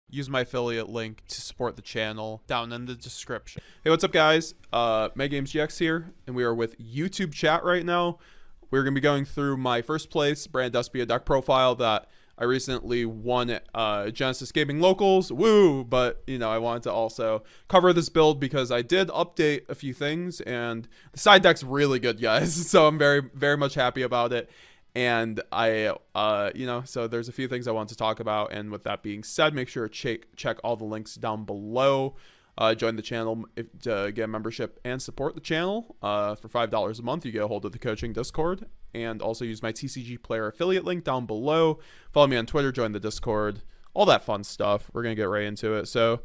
use my affiliate link to support the channel down in the description. Hey, what's up, guys? MetaGamesGX here, and we are with YouTube chat right now. We're going to be going through my first place Branded Despia deck profile that I recently won at Genesis Gaming Locals. Woo! But, you know, I wanted to also cover this build because I did update a few things, and the side deck's really good, guys. So I'm very, very much happy about it. And so there's a few things I want to talk about. And with that being said, make sure to check all the links down below. Join the channel to get a membership and support the channel. For $5 a month, you get a hold of the coaching Discord. And also use my TCG player affiliate link down below. Follow me on Twitter, join the Discord, all that fun stuff. We're going to get right into it. So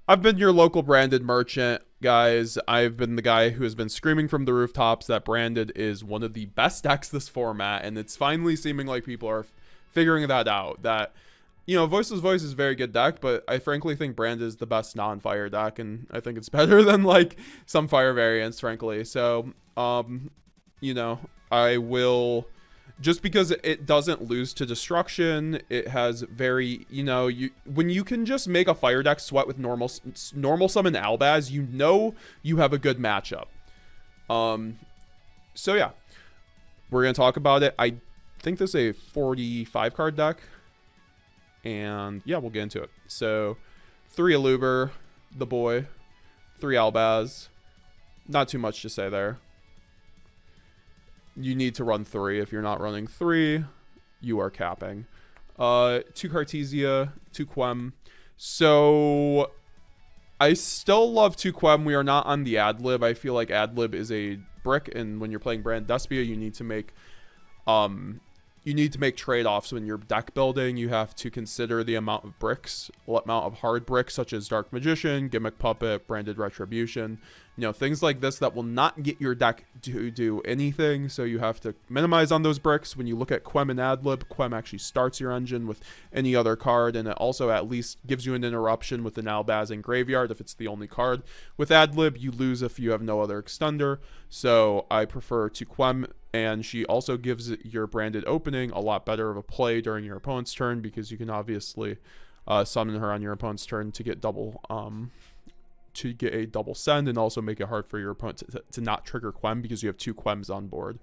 I've been your local branded merchant, guys. I've been the guy who has been screaming from the rooftops that branded is one of the best decks this format, and it's finally seeming like people are figuring that out. That, you know, Voiceless Voice is a very good deck, but I frankly think branded is the best non-fire deck, and I think it's better than like some fire variants, frankly. So, you know, I will, just because it doesn't lose to destruction, it has very, you know, when you can just make a fire deck sweat with normal summon Albaz, you know you have a good matchup. So yeah, we're gonna talk about it. I think this is a 45 card deck, and yeah, we'll get into it. So 3 Aluber, the boy, 3 Albaz, not too much to say there. You need to run 3. If you're not running 3, you are capping. 2 Cartesia, 2 Quem. So I still love 2 Quem. We are not on the ad-lib. I feel like ad-lib is a brick, and when you're playing Branded Despia, you need to make trade-offs when you're deck building. You have to consider the amount of bricks, amount of hard bricks, such as Dark Magician, Gimmick Puppet, Branded Retribution. You know, things like this that will not get your deck to do anything, so you have to minimize on those bricks. When you look at Quem and Adlib, Quem actually starts your engine with any other card, and it also at least gives you an interruption with an Albaz in Graveyard if it's the only card. With Adlib, you lose if you have no other extender, so I prefer to Quem, and she also gives your branded opening a lot better of a play during your opponent's turn, because you can obviously summon her on your opponent's turn to get a double send, and also make it hard for your opponent to not trigger Quem because you have 2 Quems on board.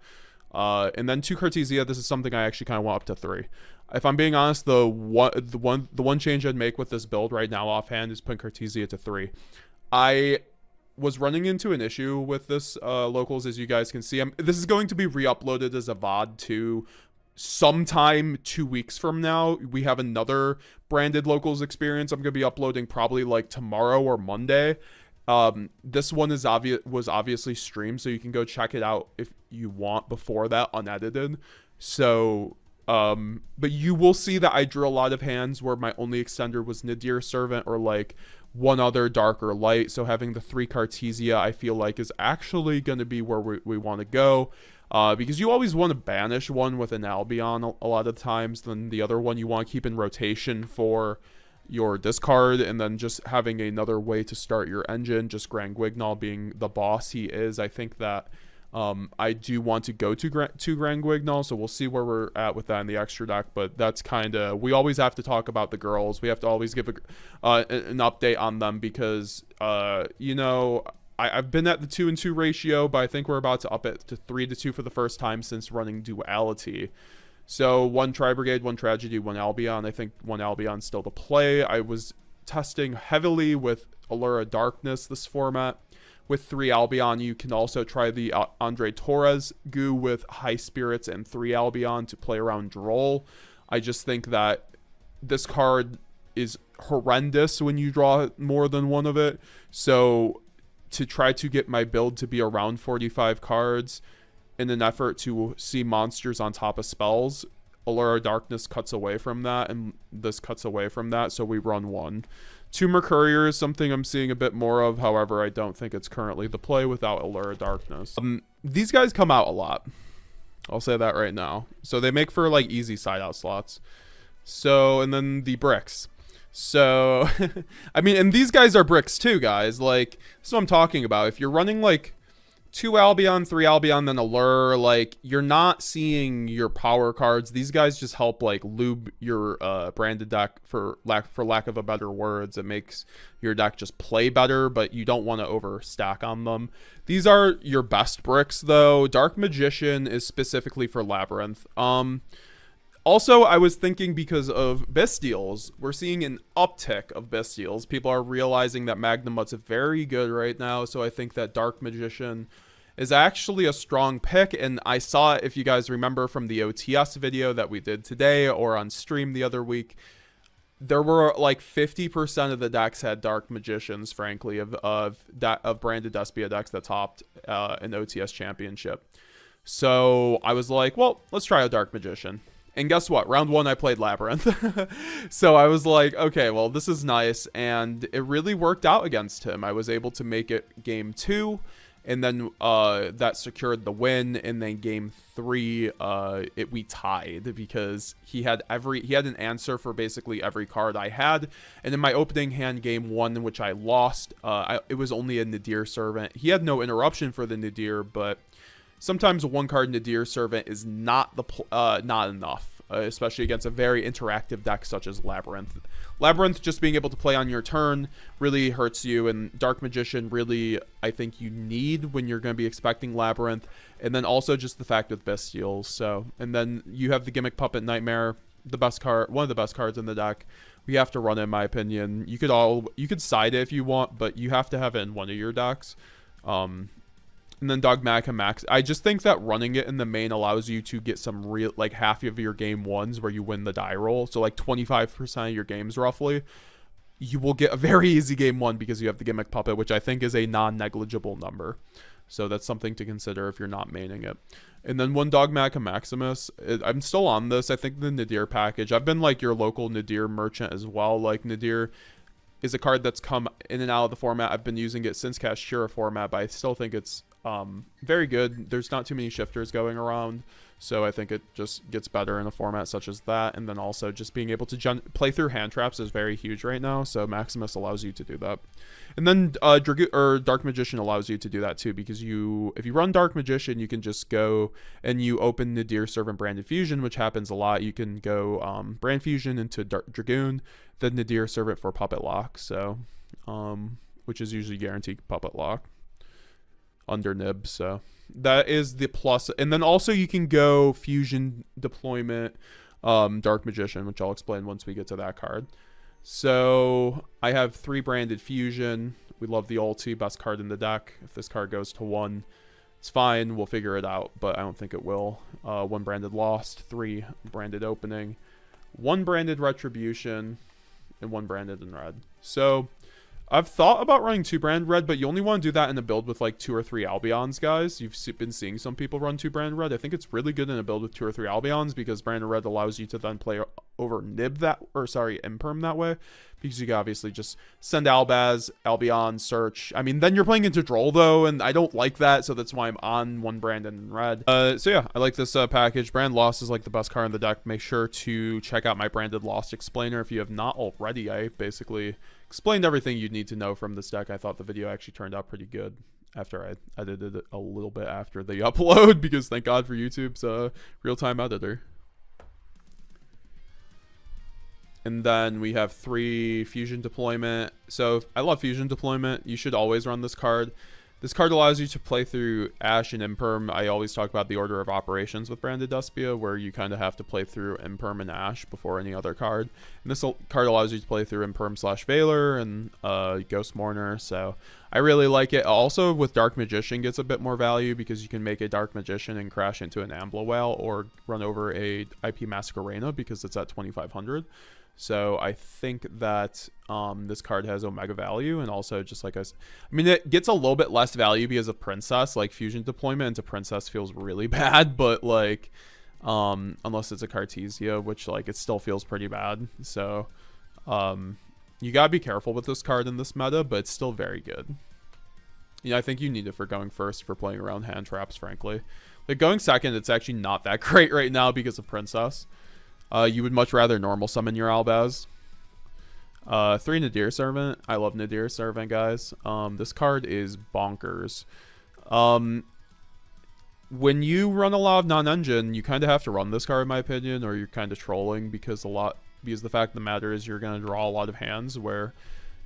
And then 2 Cartesia. This is something I actually kind of want up to 3. If I'm being honest, the one change I'd make with this build right now offhand is putting Cartesia to 3. I was running into an issue with this locals, as you guys can see. This is going to be re-uploaded as a VOD to sometime 2 weeks from now. We have another branded locals experience I'm gonna be uploading probably like tomorrow or Monday. This one was obviously streamed, so you can go check it out if you want before that, unedited. So but you will see that I drew a lot of hands where my only extender was Nadir Servant or like one other dark or light. So having the 3 Cartesia, I feel like, is actually going to be where we want to go. Because you always want to banish one with an Albion a lot of times. Then the other one you want to keep in rotation for your discard, and then just having another way to start your engine. Just Grand Guignol being the boss he is. I think that I do want to go to Grand Guignol, so we'll see where we're at with that in the extra deck. But that's kind of, we always have to talk about the girls. We have to always give an update on them because, you know, I've been at the 2-2 ratio, but I think we're about to up it to 3-2 for the first time since running duality. So 1 Tri-Brigade, 1 Tragedy, 1 Albion. I think 1 Albion's still the play. I was testing heavily with Allura Darkness this format. With 3 Albion, you can also try the Andre Torres goo with High Spirits and 3 Albion to play around Droll. I just think that this card is horrendous when you draw more than one of it. So to try to get my build to be around 45 cards in an effort to see monsters on top of spells, Allura Darkness cuts away from that, and this cuts away from that, so we run 1. 2 Mercurier is something I'm seeing a bit more of, however, I don't think it's currently the play without Allura Darkness. These guys come out a lot. I'll say that right now. So they make for, like, easy side-out slots. So, and then the bricks. So, I mean, and these guys are bricks too, guys. Like, that's what I'm talking about. If you're running, like, 2 Albion, 3 Albion, then a lure. Like, you're not seeing your power cards. These guys just help, like, lube your branded deck, for lack of a better words. It makes your deck just play better, but you don't want to overstack on them. These are your best bricks, though. Dark Magician is specifically for Labyrinth. Also, I was thinking, because of Bestials, we're seeing an uptick of Bestials. People are realizing that Magnamut's very good right now, so I think that Dark Magician is actually a strong pick. And I saw, if you guys remember from the OTS video that we did today or on stream the other week, there were like 50% of the decks had Dark Magicians, frankly, of Branded Despia decks that topped an OTS championship. So I was like, well, let's try a Dark Magician. And guess what? Round 1, I played Labyrinth. So I was like, okay, well, this is nice. And it really worked out against him. I was able to make it game 2. And then that secured the win. And then game 3, we tied, because he had an answer for basically every card I had. And in my opening hand, game 1, in which I lost, it was only a Nadir Servant. He had no interruption for the Nadir, but sometimes a 1-card Nadir Servant is not enough, especially against a very interactive deck such as Labyrinth. Labyrinth, just being able to play on your turn, really hurts you, and Dark Magician really, I think, you need when you're going to be expecting Labyrinth. And then also just the fact with Bestials. So, and then you have the Gimmick Puppet Nightmare, the best card, one of the best cards in the deck. We have to run it, in my opinion. You could side it if you want, but you have to have it in one of your decks. And then Dogmatica Max. I just think that running it in the main allows you to get some real, like, half of your game 1s where you win the die roll. So like 25% of your games roughly. You will get a very easy game 1 because you have the Gimmick Puppet, which I think is a non-negligible number. So that's something to consider if you're not maining it. And then one Dogmatica Maximus. I'm still on this. I think the Nadir package. I've been like your local Nadir merchant as well. Like, Nadir is a card that's come in and out of the format. I've been using it since Kashtira format, but I still think it's very good. There's not too many shifters going around, so I think it just gets better in a format such as that. And then also just being able to play through hand traps is very huge right now, so Maximus allows you to do that. And then Dark Magician allows you to do that too, because if you run Dark Magician, you can just go and you open Nadir Servant Branded Fusion, which happens a lot. You can go Brand Fusion into Dragoon, then Nadir Servant for Puppet Lock, so which is usually guaranteed Puppet Lock under nib. So that is the plus. And then also you can go Fusion Deployment Dark Magician, which I'll explain once we get to that card. So I have 3 Branded Fusion. We love the ulti, best card in the deck. If this card goes to 1, it's fine, we'll figure it out, but I don't think it will. 1 Branded Lost, 3 Branded Opening, 1 Branded Retribution, and 1 Branded in red. So I've thought about running 2 brand red, but you only want to do that in a build with like 2 or 3 Albions, guys. You've been seeing some people run 2 brand red. I think it's really good in a build with 2 or 3 Albions, because brand red allows you to then play over nib imperm that way, because you can obviously just send Albaz, Albion, search. I mean, then you're playing into Droll though, and I don't like that, so that's why I'm on 1 brand in red. So yeah, I like this package. Brand Lost is like the best card in the deck. Make sure to check out my Branded Lost explainer if you have not already. I basically explained everything you'd need to know from this deck. I thought the video actually turned out pretty good after I edited it a little bit after the upload, because thank God for YouTube's real-time editor. And then we have 3 Fusion Deployment. So I love Fusion Deployment. You should always run this card. This card allows you to play through Ash and Imperm. I always talk about the order of operations with Branded Despia, where you kind of have to play through Imperm and Ash before any other card. And this card allows you to play through Imperm/Veiler and Ghost Mourner. So I really like it. Also, with Dark Magician gets a bit more value, because you can make a Dark Magician and crash into an Ambla Whale, or run over a IP Masquerena because it's at 2500. So I think that this card has Omega value, and also just like I mean, it gets a little bit less value because of Princess. Like, Fusion Deployment into Princess feels really bad, but like unless it's a Cartesia, which like it still feels pretty bad. So you gotta be careful with this card in this meta, but it's still very good. I think you need it for going first, for playing around hand traps, frankly. Like, going second, it's actually not that great right now because of Princess. You would much rather normal summon your Albaz. 3 Nadir Servant. I love Nadir Servant, guys. This card is bonkers. When you run a lot of non-engine, you kind of have to run this card, in my opinion, or you're kind of trolling, because the fact of the matter is you're going to draw a lot of hands where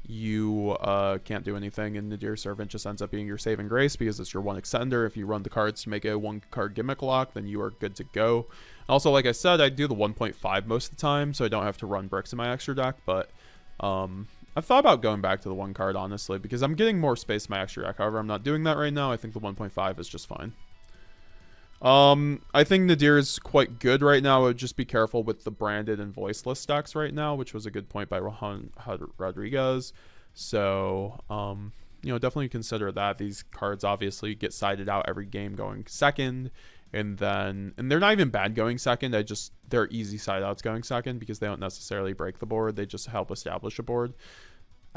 you can't do anything, and Nadir Servant just ends up being your saving grace because it's your one extender. If you run the cards to make a 1-card gimmick lock, then you are good to go. Also, like I said, I do the 1.5 most of the time, so I don't have to run bricks in my extra deck, but I've thought about going back to the 1 card, honestly, because I'm getting more space in my extra deck. However, I'm not doing that right now. I think the 1.5 is just fine. I think Nadir is quite good right now. I would just be careful with the branded and voiceless decks right now, which was a good point by Rohan Rodriguez. So, you know, definitely consider that. These cards obviously get sided out every game going second, and they're not even bad going second. They're easy side outs going second because they don't necessarily break the board. They just help establish a board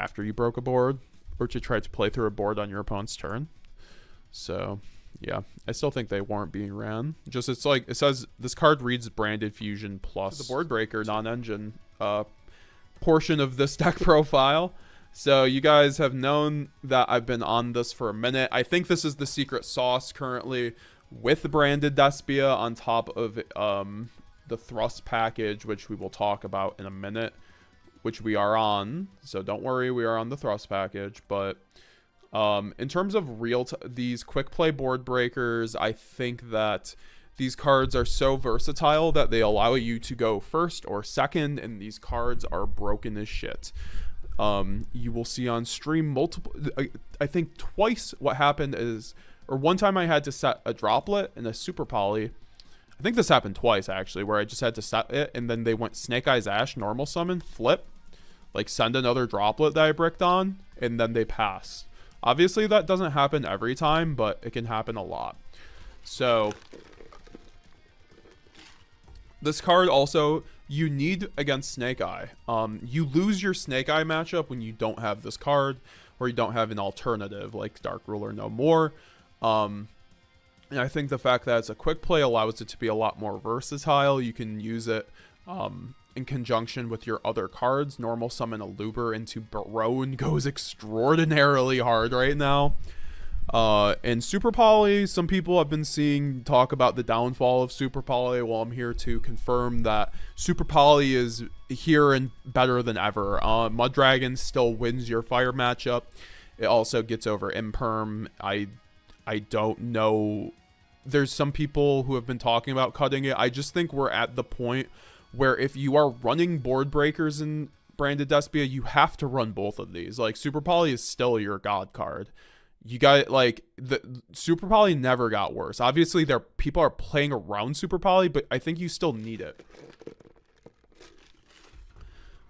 after you broke a board, or to try to play through a board on your opponent's turn. So yeah, I still think they weren't being ran. Just, it's like, it says this card reads Branded Fusion plus the board breaker non-engine portion of this deck profile. So you guys have known that I've been on this for a minute. I think this is the secret sauce currently with the Branded Despia on top of the thrust package, which we will talk about in a minute, which we are on. So don't worry, we are on the thrust package. But in terms of these quick play board breakers, I think that these cards are so versatile that they allow you to go first or second, and these cards are broken as shit. You will see on stream multiple, I think twice what happened is, or one time I had to set a droplet and a super poly. I think this happened twice actually, where I just had to set it, and then they went Snake Eyes Ash, normal summon, flip, like send another droplet that I bricked on, and then they pass. Obviously that doesn't happen every time, but it can happen a lot. So this card also, you need against Snake Eye. You lose your Snake Eye matchup when you don't have this card, or you don't have an alternative like Dark Ruler No More. And I think the fact that it's a quick play allows it to be a lot more versatile. You can use it in conjunction with your other cards. Normal summon a Luber into Barone goes extraordinarily hard right now. And Super Poly, some people have been seeing talk about the downfall of Super Poly. Well, I'm here to confirm that Super Poly is here and better than ever. Mud Dragon still wins your fire matchup. It also gets over Imperm. I don't know. There's some people who have been talking about cutting it. I just think we're at the point where if you are running board breakers in Branded Despia, you have to run both of these. Like, Super Poly is still your god card. You got, like, the Super Poly never got worse. Obviously, people are playing around Super Poly, but I think you still need it.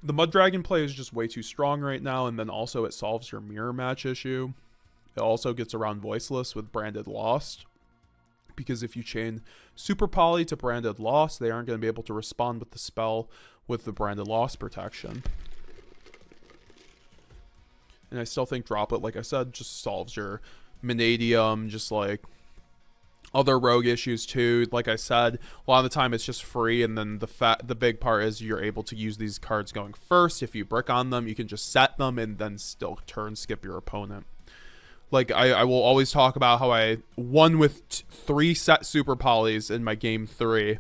The Mud Dragon play is just way too strong right now, and then also it solves your mirror match issue. It also gets around Voiceless with Branded Lost, because if you chain Super Poly to Branded Lost, they aren't going to be able to respond with the spell with the Branded Lost protection. And I still think Droplet, like I said, just solves your Manadium, just like other rogue issues too. Like I said, a lot of the time it's just free, and then the big part is you're able to use these cards going first. If you brick on them, you can just set them and then still turn skip your opponent. Like, I will always talk about how I won with 3 set Super Polys in my game 3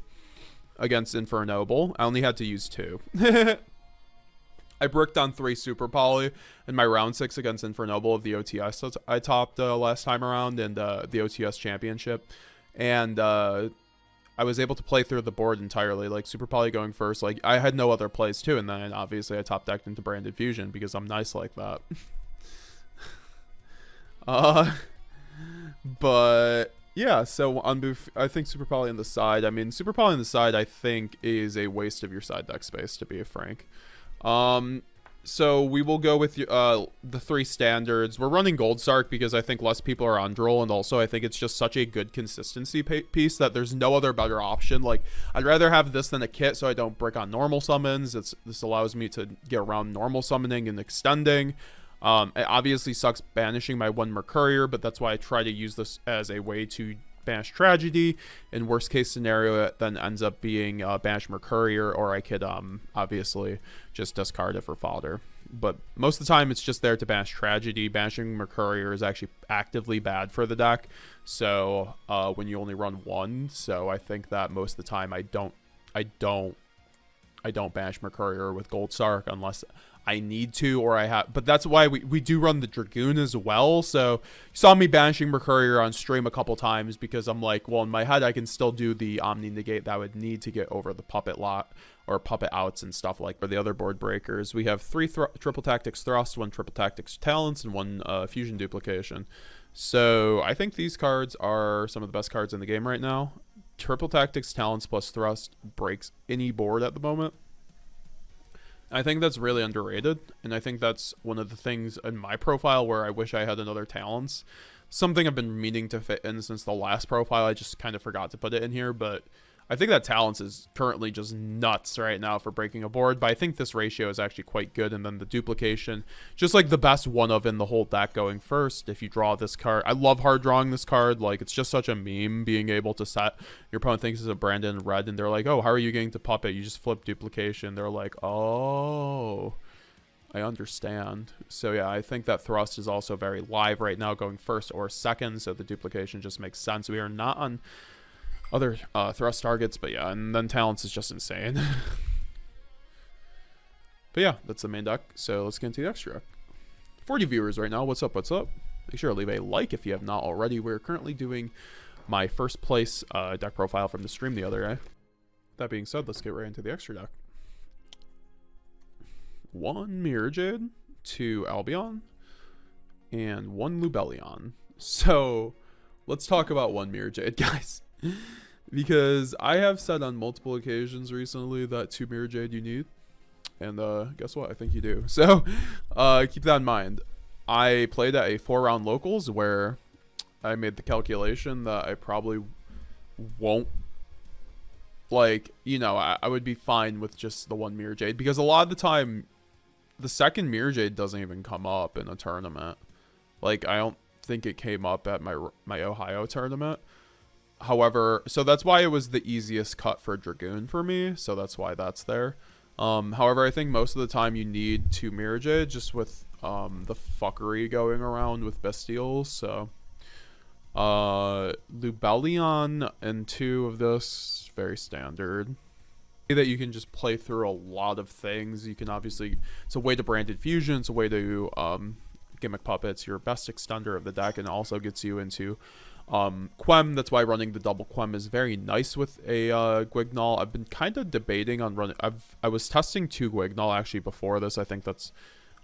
against Infernoble. I only had to use 2. I bricked on 3 Super Poly in my round 6 against Infernoble of the OTS I topped last time around, and the OTS championship. And I was able to play through the board entirely, like Super Poly going first. Like, I had no other plays too, and then obviously I top decked into Branded Fusion because I'm nice like that. But yeah, so I think Super Poly on the side. I mean, Super Poly on the side, I think, is a waste of your side deck space, to be frank. So we will go with the 3 standards. We're running Gold Sark because I think less people are on Droll, and also I think it's just such a good consistency piece that there's no other better option. Like, I'd rather have this than a kit so I don't brick on normal summons. This allows me to get around normal summoning and extending. It obviously sucks banishing my 1 Mercurier, but that's why I try to use this as a way to banish Tragedy. In worst case scenario, it then ends up being banish Mercurier, or I could obviously just discard it for fodder. but most of the time it's just there to banish tragedy. Banishing Mercurier is actually actively bad for the deck, so when you only run one. So I think that most of the time I don't banish Mercurier with Gold Sark unless I need to, or I have, but that's why we do run the Dragoon as well. So you saw me banishing Mercurier on stream a couple times because I'm like, well, in my head I can still do the Omni Negate that I would need to get over the puppet lot or puppet outs and stuff like. For the other board breakers, we have 3 triple tactics thrust, 1 triple tactics talents, and 1 fusion duplication. So I think these cards are some of the best cards in the game right now. Triple tactics talents plus thrust breaks any board at the moment. I think that's really underrated, and I think that's one of the things in my profile where I wish I had another talents. Something I've been meaning to fit in since the last profile. I just kind of forgot to put it in here, but I think that talents is currently just nuts right now for breaking a board, but I think this ratio is actually quite good. And then the duplication, just like the best one of in the whole deck going first. If you draw this card, I love hard drawing this card. Like, it's just such a meme being able to set, your opponent thinks it's a Branded red, and they're like, oh, how are you getting to puppet? You just flip duplication. They're like, oh, I understand. So yeah, I think that thrust is also very live right now going first or second, so the duplication just makes sense. We are not on other thrust targets, but yeah, and then talents is just insane. But yeah, that's the main deck, so let's get into the extra deck. 40 viewers right now. What's up? What's up? Make sure to leave a like if you have not already. We're currently doing my first place deck profile from the stream the other day. That being said, let's get right into the extra deck. 1 Mirror Jade, 2 Albion, and 1 Lubellion. So let's talk about 1 Mirror Jade, guys. Because I have said on multiple occasions recently that 2 Mirror Jade you need. And guess what? I think you do. So keep that in mind. I played at a 4-round locals where I made the calculation that I probably won't, like, you know, I would be fine with just the 1 Mirror Jade. Because a lot of the time, the second Mirror Jade doesn't even come up in a tournament. Like, I don't think it came up at my Ohio tournament. However, so that's why it was the easiest cut for Dragoon for me. So that's why that's there. However, I think most of the time you need 2 Mirror Jade just with the fuckery going around with Bestials. So Lubellion and 2 of this, very standard. That you can just play through a lot of things. You can obviously, it's a way to Branded Fusion, it's a way to gimmick puppets, your best extender of the deck, and also gets you into Quem. That's why running the double Quem is very nice with a Guignol. I've been kind of debating on running, I was testing 2 Guignol actually before this. I think that's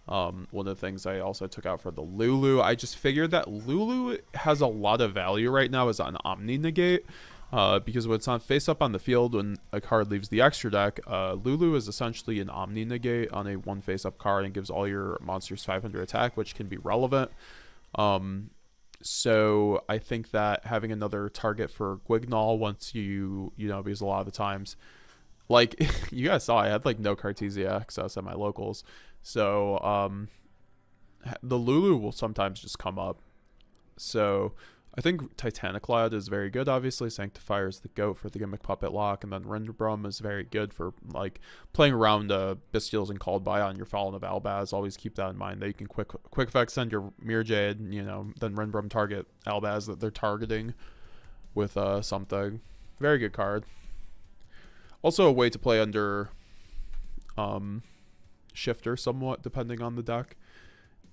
one of the things I also took out for the Lulu. I just figured that Lulu has a lot of value right now as an Omni Negate. Because when it's on face up on the field, when a card leaves the extra deck, Lulu is essentially an Omni Negate on a 1 face up card and gives all your monsters 500 attack, which can be relevant. So I think that having another target for Guignol once you know, because a lot of the times, like, you guys saw I had like no Cartesia access at my locals. So the Lulu will sometimes just come up. So I think Titaniclad is very good, obviously. Sanctifier is the GOAT for the gimmick puppet lock, and then Renderbrum is very good for like playing around Bestials and Called By on your Fallen of Albaz. Always keep that in mind. That you can quick effect send your Mirror Jade, you know, then Renderbrum target Albaz that they're targeting with something. Very good card. Also a way to play under Shifter somewhat, depending on the deck.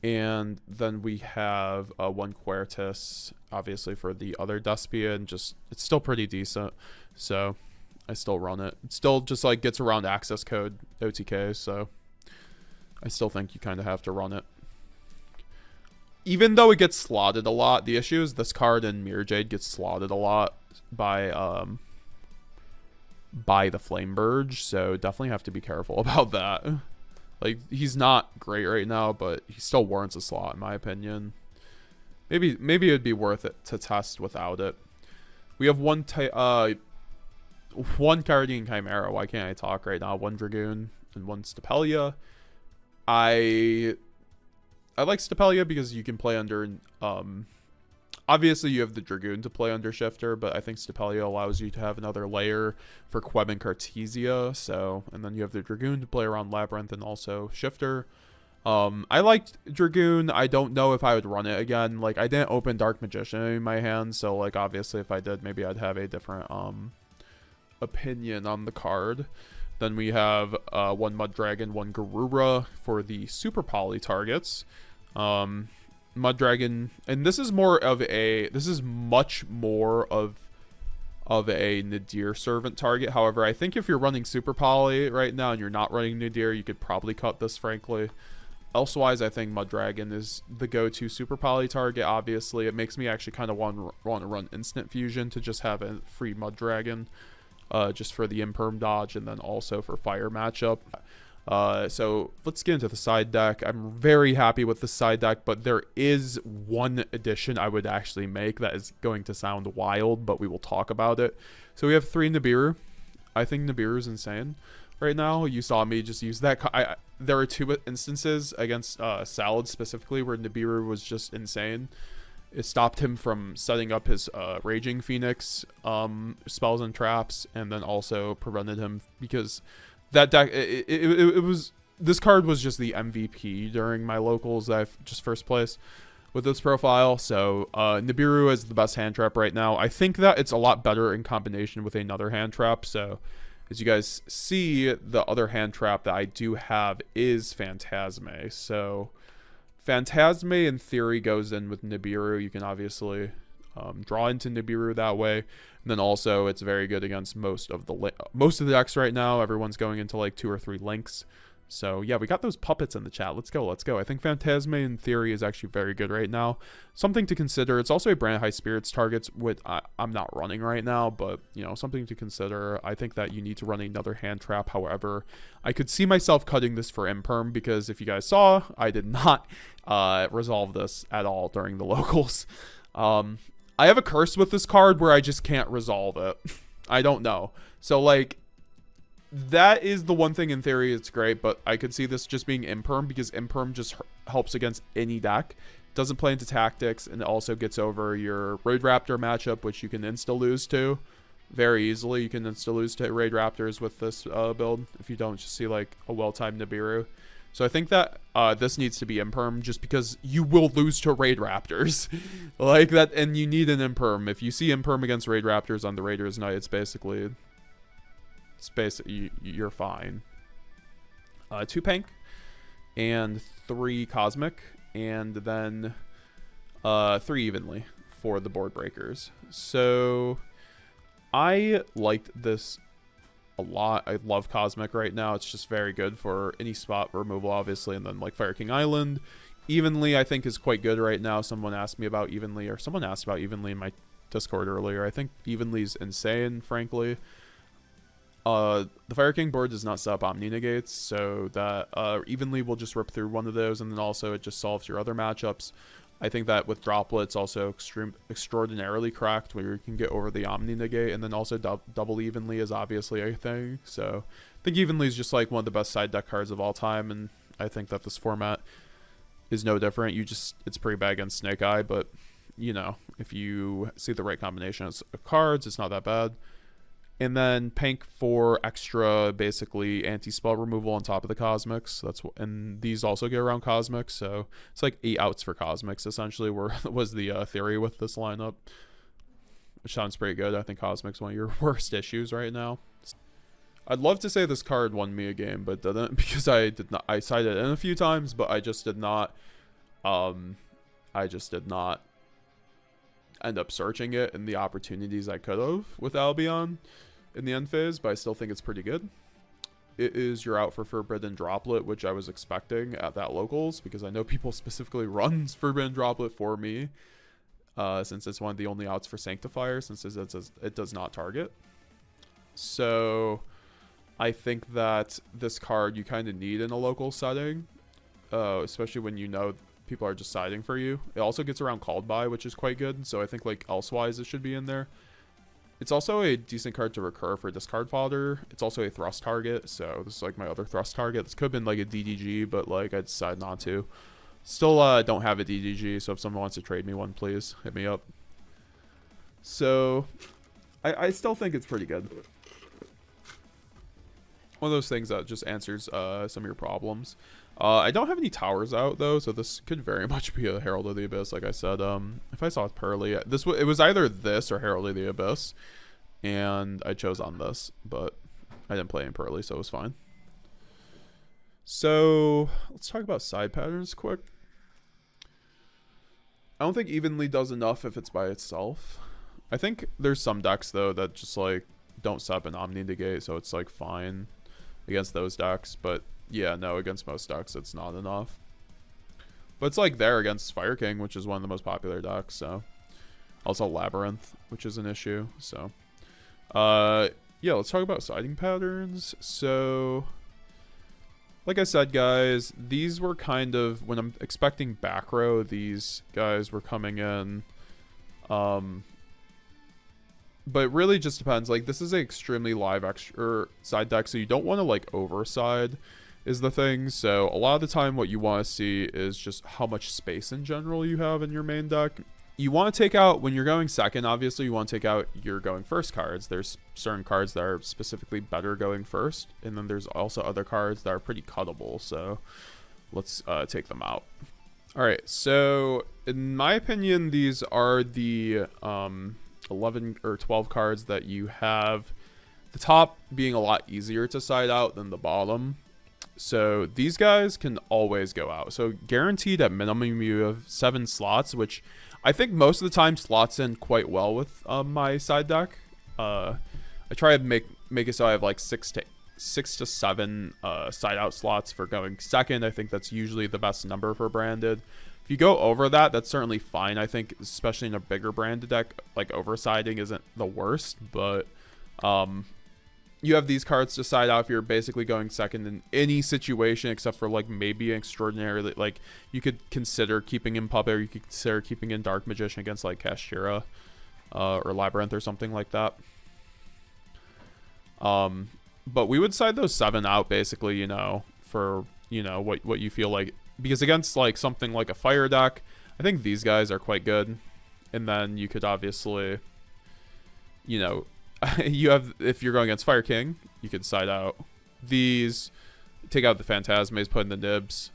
And then we have 1 Quertus, obviously, for the other Despia, and just, it's still pretty decent, so I still run it. It still just, like, gets around access code OTK, so I still think you kind of have to run it. Even though it gets slotted a lot, the issue is this card in Mirror Jade gets slotted a lot by the Flameburge, so definitely have to be careful about that. Like, he's not great right now, but he still warrants a slot, in my opinion. Maybe it would be worth it to test without it. We have 1 Guardian Chimera. Why can't I talk right now? 1 Dragoon and 1 Stapelia. I like Stapelia because you can play under... obviously, you have the Dragoon to play under Shifter, but I think Stapelia allows you to have another layer for Quem and Cartesia. So, and then you have the Dragoon to play around Labyrinth and also Shifter. I liked Dragoon. I don't know if I would run it again. Like, I didn't open Dark Magician in my hand, so like obviously if I did, maybe I'd have a different opinion on the card. Then we have one Mud Dragon, one Garura for the super poly targets. Mud Dragon, and this is much more of a Nadir Servant target. However, I think if you're running super poly right now and you're not running Nadir, you could probably cut this, frankly. Elsewise, I think Mud Dragon is the go-to super poly target. Obviously, it makes me actually kind of want to run Instant Fusion to just have a free Mud Dragon, just for the imperm dodge, and then also for fire matchup. So let's get into the side deck. I'm very happy with the side deck, but there is one addition I would actually make that is going to sound wild, but we will talk about it. So we have 3 Nibiru. I think Nibiru is insane right now. You saw me just use that. There are 2 instances against Salad specifically where Nibiru was just insane. It stopped him from setting up his Raging Phoenix spells and traps, and then also prevented him because that deck, it was, this card was just the MVP during my locals that I've just first place with this profile. So Nibiru is the best hand trap right now. I think that it's a lot better in combination with another hand trap. So as you guys see, the other hand trap that I do have is Phantasme. So Phantasme in theory goes in with Nibiru. You can obviously draw into Nibiru that way. And then also it's very good against most of the decks right now. Everyone's going into like 2 or 3 links. So yeah, we got those puppets in the chat. Let's go. I think Phantasme in theory is actually very good right now. Something to consider. It's also a Brand High Spirits targets, which I'm not running right now, but you know, something to consider. I think that you need to run another hand trap. However, I could see myself cutting this for imperm because if you guys saw, I did not resolve this at all during the locals. I have a curse with this card where I just can't resolve it. I don't know. So like, that is the one thing in theory it's great, but I could see this just being imperm because imperm just helps against any deck. Doesn't play into tactics, and it also gets over your Raid Raptor matchup, which you can insta-lose to very easily. You can insta-lose to Raid Raptors with this build if you don't just see like a well-timed Nibiru. So I think that this needs to be imperm just because you will lose to Raid Raptors like that, and you need an imperm. If you see imperm against Raid Raptors on the Raiders night, it's basically you're fine. 2 pink and 3 cosmic, and then 3 evenly for the board breakers. So I liked this a lot. I love cosmic right now. It's just very good for any spot removal, obviously, and then like Fire King Island. Evenly, I think, is quite good right now. Someone asked me about evenly, or someone asked about evenly in my Discord earlier. I think evenly's insane, frankly. The Fire King board does not set up Omni Negates, so that evenly will just rip through one of those, and then also it just solves your other matchups. I think that with Droplet's also extraordinarily cracked, where you can get over the Omni Negate, and then also double evenly is obviously a thing. So I think evenly is just like one of the best side deck cards of all time, and I think that this format is no different. It's pretty bad against Snake Eye, but you know, if you see the right combination of cards, it's not that bad. And then pink for extra, basically anti-spell removal on top of the cosmics. And these also get around cosmics, so it's like 8 outs for cosmics essentially. Was the theory with this lineup, which sounds pretty good. I think cosmics one of your worst issues right now. I'd love to say this card won me a game, but it didn't, because I sided in a few times, but I just did not. I just did not end up searching it in the opportunities I could have with Albion in the end phase, but I still think it's pretty good. It is your out for Forbidden Droplet, which I was expecting at that locals, because I know people specifically runs Forbidden Droplet for me, since it's one of the only outs for Sanctifier, since it does not target. So I think that this card you kind of need in a local setting, especially when you know people are just siding for you. It also gets around Called By, which is quite good, so I think like elsewise it should be in there. It's also a decent card to recur for discard fodder. It's also a thrust target, so this is like my other thrust target. This could have been like a DDG, but like I decided not to. Still don't have a DDG, so if someone wants to trade me one, please hit me up. So I still think it's pretty good. One of those things that just answers some of your problems. I don't have any towers out though, so this could very much be a Herald of the Abyss. Like I said, if I saw it purrely, it was either this or Herald of the Abyss, and I chose on this, but I didn't play in purrely, so it was fine. So let's talk about side patterns quick. I don't think evenly does enough if it's by itself. I think there's some decks though that just like don't set up an Omni negate, so it's like fine against those decks. But yeah, no, against most decks it's not enough. But it's like there against Fire King, which is one of the most popular decks. So also Labyrinth, which is an issue. So yeah, let's talk about siding patterns. So like I said, guys, these were kind of, when I'm expecting back row, these guys were coming in. But it really just depends. Like, this is an extremely live extra side deck, so you don't want to, like, overside is the thing. So a lot of the time what you want to see is just how much space in general you have in your main deck. You want to take out, when you're going second, obviously, you want to take out your going first cards. There's certain cards that are specifically better going first, and then there's also other cards that are pretty cuttable, so let's take them out. Alright, so in my opinion, these are the 11 or 12 cards that you have. The top being a lot easier to side out than the bottom. So these guys can always go out. So guaranteed at minimum you have 7 slots, which I think most of the time slots in quite well with my side deck. I try to make it so I have like 6 to 7 side out slots for going second. I think that's usually the best number for branded. If you go over that, that's certainly fine. I think especially in a bigger branded deck, like oversiding isn't the worst, but you have these cards to side out if you're basically going second in any situation except for like maybe extraordinarily, like you could consider keeping in puppet, or you could consider keeping in dark magician against like kashtira or labyrinth or something like that. But we would side those 7 out basically, you know, for, you know, what you feel like, because against like something like a fire deck, I think these guys are quite good. And then you could obviously, you know, you have, if you're going against Fire King, you could side out these, take out the Phantasmes, put in the nibs.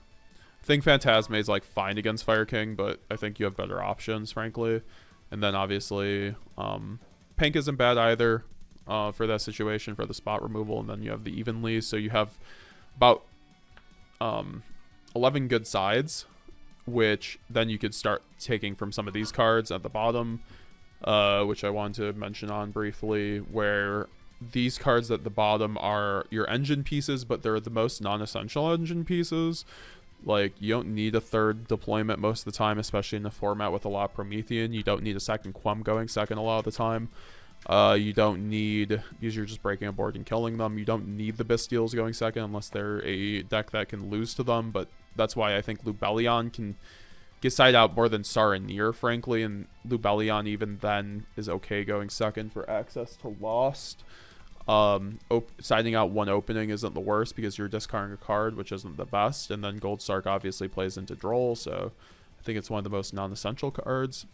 I think Phantasmes like fine against Fire King, but I think you have better options, frankly. And then obviously, Pink isn't bad either for that situation, for the spot removal. And then you have the evenly, so you have about 11 good sides, which then you could start taking from some of these cards at the bottom. Which I wanted to mention on briefly, where these cards at the bottom are your engine pieces, but they're the most non-essential engine pieces. Like, you don't need a third deployment most of the time, especially in the format with a lot of Promethean. You don't need a second Quem going second a lot of the time. You don't need, because you're just breaking a board and killing them. You don't need the Bestials going second unless they're a deck that can lose to them, but that's why I think Lubellion can get side out more than Saranir, frankly, and Lubellion even then is okay going second for access to Lost. Siding out one opening isn't the worst because you're discarding a card, which isn't the best, and then Gold Sark obviously plays into Droll, so I think it's one of the most non-essential cards.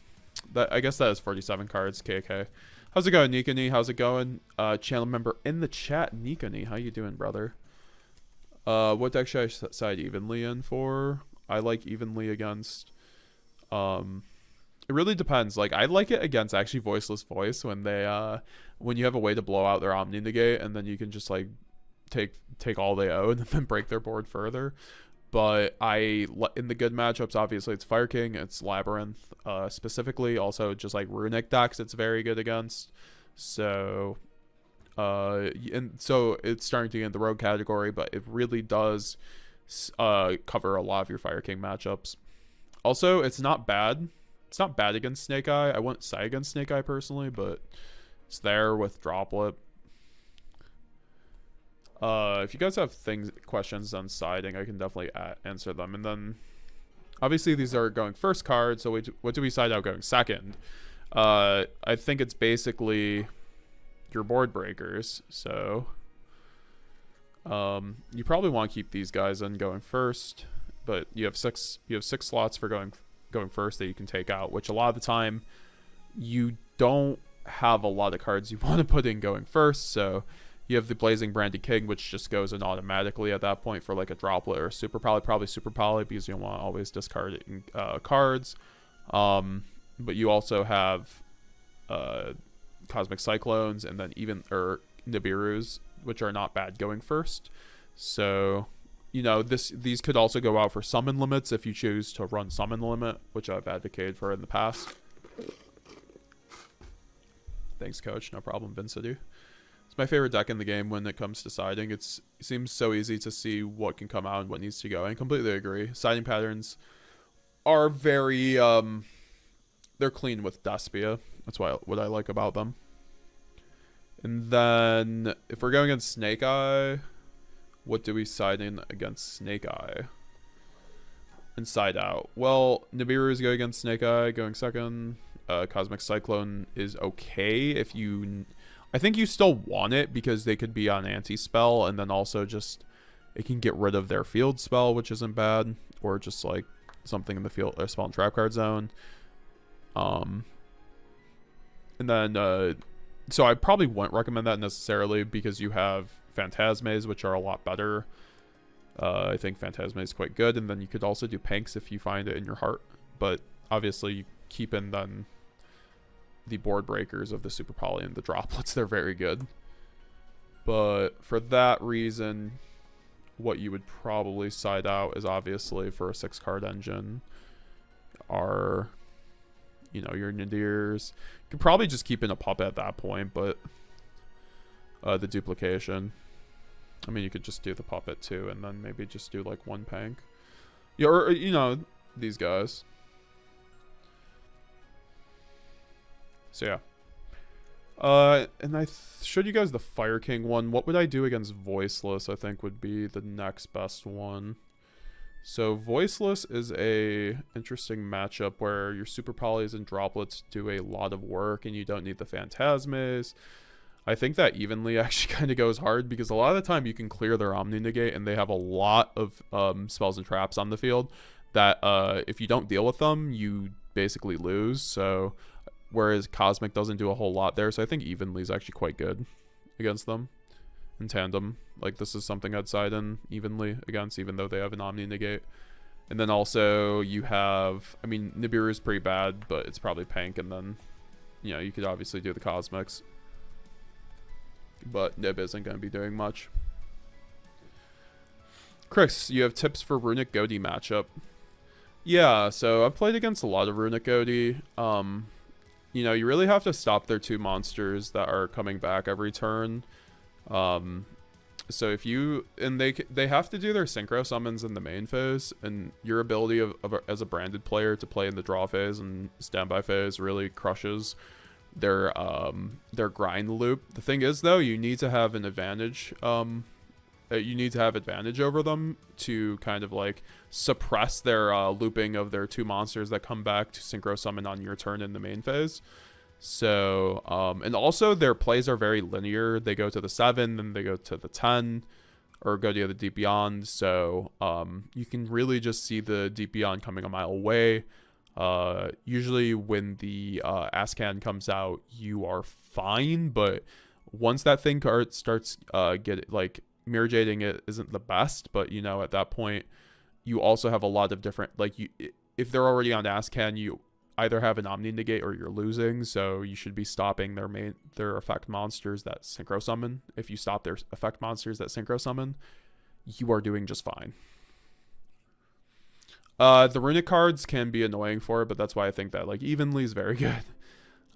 That, I guess that is 47 cards, KK. How's it going, Nikoni? How's it going? Channel member in the chat, Nikoni. How you doing, brother? What deck should I side evenly in for? I like evenly against... it really depends. Like, I like it against actually Voiceless Voice when they when you have a way to blow out their Omni Negate, and then you can just like take all they own and then break their board further. But in the good matchups, obviously it's Fire King, it's Labyrinth, specifically. Also just like Runic decks, it's very good against. So and so it's starting to get in the rogue category, but it really does cover a lot of your Fire King matchups. Also, it's not bad. It's not bad against Snake Eye. I wouldn't side against Snake Eye personally, but it's there with Droplet. If you guys have questions on siding, I can definitely answer them. And then, obviously, these are going first card. So what do we side out going second? I think it's basically your board breakers. So you probably want to keep these guys in going first. But you have six slots for going first that you can take out, which a lot of the time you don't have a lot of cards you want to put in going first, so You have the Blazing Branded King, which just goes in automatically at that point for like a droplet or a super poly, probably super poly because you don't want to always discard it in, cards. But you also have Cosmic Cyclones and then even Nibiru's, which are not bad going first. So, you know, these could also go out for summon limits if you choose to run summon limit, which I've advocated for in the past. Thanks, coach. No problem, Vincity. It's my favorite deck in the game when it comes to siding. It seems so easy to see what can come out and what needs to go. I completely agree. Siding patterns are very they're clean with Despia. That's what I like about them. And then if we're going against Snake Eye, what do we side in against Snake Eye? And side out. Well, Nibiru's go against Snake Eye, going second. Cosmic Cyclone is okay if you... I think you still want it because they could be on anti-spell, and then also just... it can get rid of their field spell, which isn't bad. Or just like something in the field or spell and trap card zone. And then... so I probably wouldn't recommend that necessarily because you have Phantasmes, which are a lot better. I think Phantasme is quite good, and then you could also do Panks if you find it in your heart. But obviously, you keep in then the board breakers of the Super Poly and the droplets. They're very good. But for that reason, what you would probably side out is obviously for a 6-card engine are, you know, your Nadirs. You could probably just keep in a puppet at that point, but the duplication. I mean, you could just do the puppet too, and then maybe just do like one Pank. Yeah, or, you know, these guys. So yeah. And I showed you guys the Fire King one. What would I do against Voiceless? I think would be the next best one. So Voiceless is a interesting matchup where your super polys and droplets do a lot of work, and you don't need the Phantasmes. I think that evenly actually kind of goes hard because a lot of the time you can clear their Omni Negate, and they have a lot of spells and traps on the field that if you don't deal with them, you basically lose. So whereas Cosmic doesn't do a whole lot there, so I think evenly is actually quite good against them in tandem. Like, this is something I'd side in evenly against, even though they have an Omni Negate. And then also you have, I mean, Nibiru is pretty bad, but it's probably Pank, and then, you know, you could obviously do the Cosmics. But Nib isn't going to be doing much. Chris, you have tips for Runic Goatee matchup? Yeah, so I've played against a lot of Runic Goatee. You know, you really have to stop their 2 monsters that are coming back every turn. So if you... and they have to do their synchro summons in the main phase, and your ability as a branded player to play in the draw phase and standby phase really crushes their grind loop. The thing is, though, you need to have an advantage. You need to have advantage over them to kind of like suppress their looping of their 2 monsters that come back to synchro summon on your turn in the main phase. So and also their plays are very linear. They go to the 7, then they go to the 10, or go to the Deep Beyond. So you can really just see the Deep Beyond coming a mile away. Usually when the Ascan comes out, you are fine, but once that thing card starts Mirror Jading, it isn't the best, but you know, at that point you also have a lot of different, like, if they're already on Ascan, you either have an Omni Negate or you're losing, so you should be stopping their effect monsters that synchro summon. If you stop their effect monsters that synchro summon, you are doing just fine. The Runic cards can be annoying for it, but that's why I think that like evenly is very good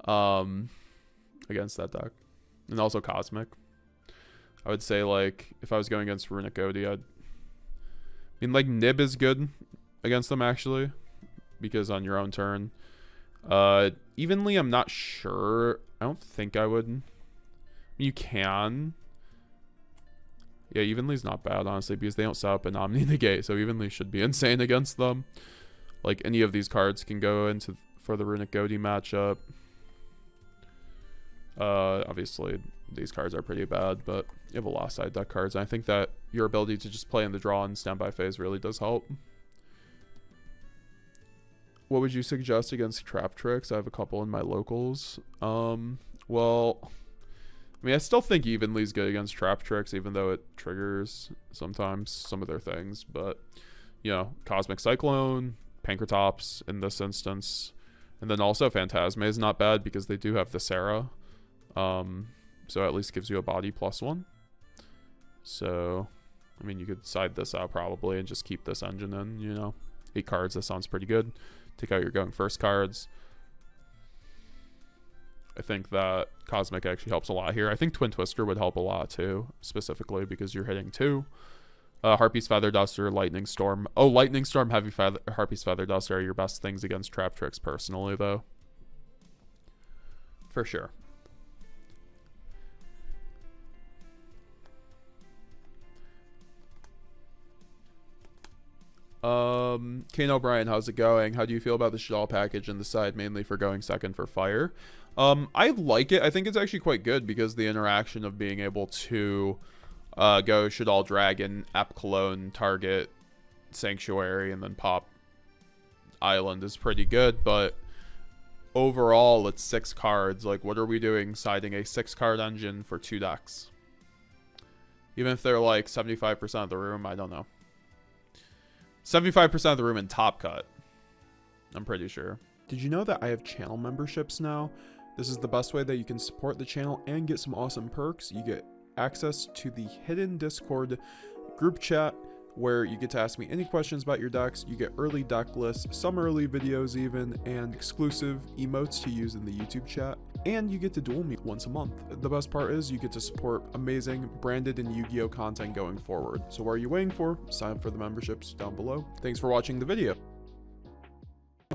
against that deck. And also Cosmic. I would say, like, if I was going against Runic Goatee, I mean, like, Nib is good against them, actually, because on your own turn. Evenly, I'm not sure. I don't think I would. I mean, you can. Yeah, evenly's not bad, honestly, because they don't set up an Omni Negate, so evenly should be insane against them. Like, any of these cards can go into for the Runic Goatee matchup. Obviously, these cards are pretty bad, but you have a lot of side deck cards, and I think that your ability to just play in the draw and standby phase really does help. What would you suggest against trap tricks? I have a couple in my locals. Well, I mean, I still think Evenly's good against Trap Tricks, even though it triggers sometimes some of their things. But, you know, Cosmic Cyclone, Pankratops in this instance. And then also Phantasme is not bad because they do have the Sarah. So at least gives you a body +1. So, I mean, you could side this out probably and just keep this engine in, you know. 8 cards, that sounds pretty good. Take out your going first cards. I think that Cosmic actually helps a lot here. I think Twin Twister would help a lot too, specifically because you're hitting 2. Harpy's Feather Duster, Lightning Storm. Oh, Lightning Storm, Harpy's Feather Duster are your best things against Trap Tricks personally, though. For sure. Kane O'Brien, how's it going? How do you feel about the Shadal package and the side mainly for going second for fire? I like it. I think it's actually quite good because the interaction of being able to go Shadal Dragon, App Cologne, target Sanctuary, and then pop Island is pretty good, but overall it's 6 cards. Like, what are we doing siding a 6-card engine for 2 decks? Even if they're like 75% of the room, I don't know. 75% of the room in Top Cut, I'm pretty sure. Did you know that I have channel memberships now? This is the best way that you can support the channel and get some awesome perks. You get access to the hidden Discord group chat where you get to ask me any questions about your decks. You get early deck lists, some early videos even, and exclusive emotes to use in the YouTube chat. And you get to duel me once a month. The best part is you get to support amazing branded and Yu-Gi-Oh content going forward. So what are you waiting for? Sign up for the memberships down below. Thanks for watching the video.